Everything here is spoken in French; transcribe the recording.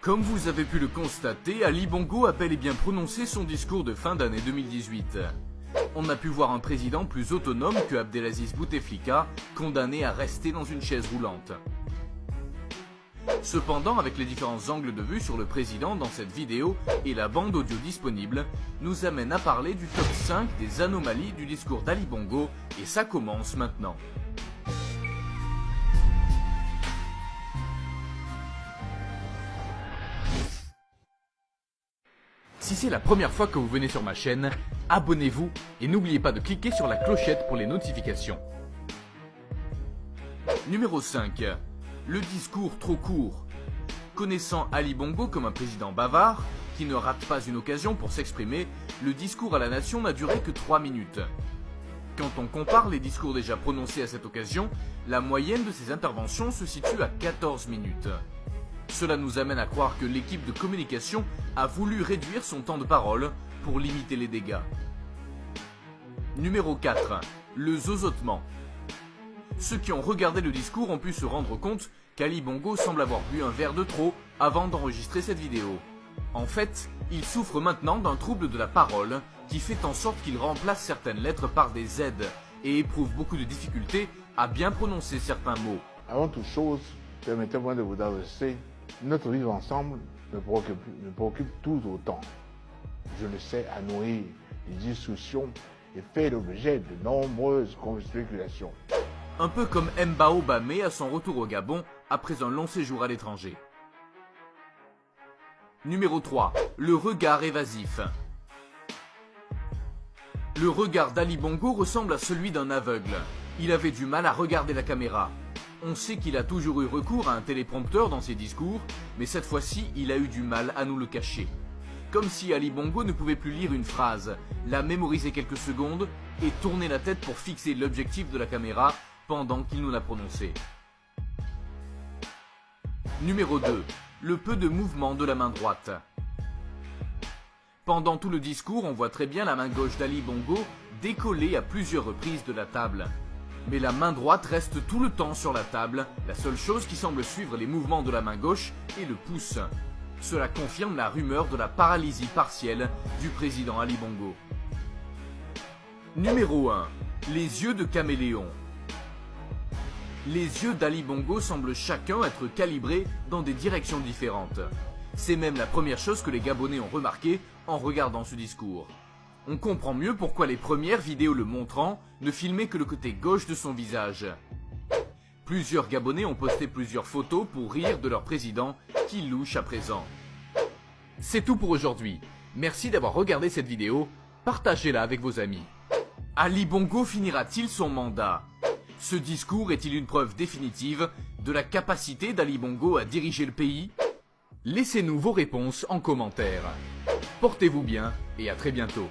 Comme vous avez pu le constater, Ali Bongo a bel et bien prononcé son discours de fin d'année 2018. On a pu voir un président plus autonome que Abdelaziz Bouteflika, condamné à rester dans une chaise roulante. Cependant, avec les différents angles de vue sur le président dans cette vidéo et la bande audio disponible, nous amène à parler du top 5 des anomalies du discours d'Ali Bongo, et ça commence maintenant. Si c'est la première fois que vous venez sur ma chaîne, abonnez-vous et n'oubliez pas de cliquer sur la clochette pour les notifications. Numéro 5. Le discours trop court. Connaissant Ali Bongo comme un président bavard, qui ne rate pas une occasion pour s'exprimer, le discours à la nation n'a duré que 3 minutes. Quand on compare les discours déjà prononcés à cette occasion, la moyenne de ces interventions se situe à 14 minutes. Cela nous amène à croire que l'équipe de communication a voulu réduire son temps de parole pour limiter les dégâts. Numéro 4. Le zozotement. Ceux qui ont regardé le discours ont pu se rendre compte qu'Ali Bongo semble avoir bu un verre de trop avant d'enregistrer cette vidéo. En fait, il souffre maintenant d'un trouble de la parole qui fait en sorte qu'il remplace certaines lettres par des Z et éprouve beaucoup de difficultés à bien prononcer certains mots. Avant toute chose, permettez-moi de vous adresser. Notre vivre ensemble me préoccupe tout autant. Je le sais à nourrir des discussions et fait l'objet de nombreuses spéculations. Un peu comme Mbao Bamé à son retour au Gabon après un long séjour à l'étranger. Numéro 3. Le regard évasif. Le regard d'Ali Bongo ressemble à celui d'un aveugle. Il avait du mal à regarder la caméra. On sait qu'il a toujours eu recours à un téléprompteur dans ses discours, mais cette fois-ci, il a eu du mal à nous le cacher. Comme si Ali Bongo ne pouvait plus lire une phrase, la mémoriser quelques secondes et tourner la tête pour fixer l'objectif de la caméra pendant qu'il nous l'a prononcé. Numéro 2. Le peu de mouvement de la main droite. Pendant tout le discours, on voit très bien la main gauche d'Ali Bongo décoller à plusieurs reprises de la table. Mais la main droite reste tout le temps sur la table, la seule chose qui semble suivre les mouvements de la main gauche est le pouce. Cela confirme la rumeur de la paralysie partielle du président Ali Bongo. Numéro 1. Les yeux de caméléon. Les yeux d'Ali Bongo semblent chacun être calibrés dans des directions différentes. C'est même la première chose que les Gabonais ont remarqué en regardant ce discours. On comprend mieux pourquoi les premières vidéos le montrant ne filmaient que le côté gauche de son visage. Plusieurs Gabonais ont posté plusieurs photos pour rire de leur président qui louche à présent. C'est tout pour aujourd'hui. Merci d'avoir regardé cette vidéo. Partagez-la avec vos amis. Ali Bongo finira-t-il son mandat? Ce discours est-il une preuve définitive de la capacité d'Ali Bongo à diriger le pays? Laissez-nous vos réponses en commentaire. Portez-vous bien et à très bientôt.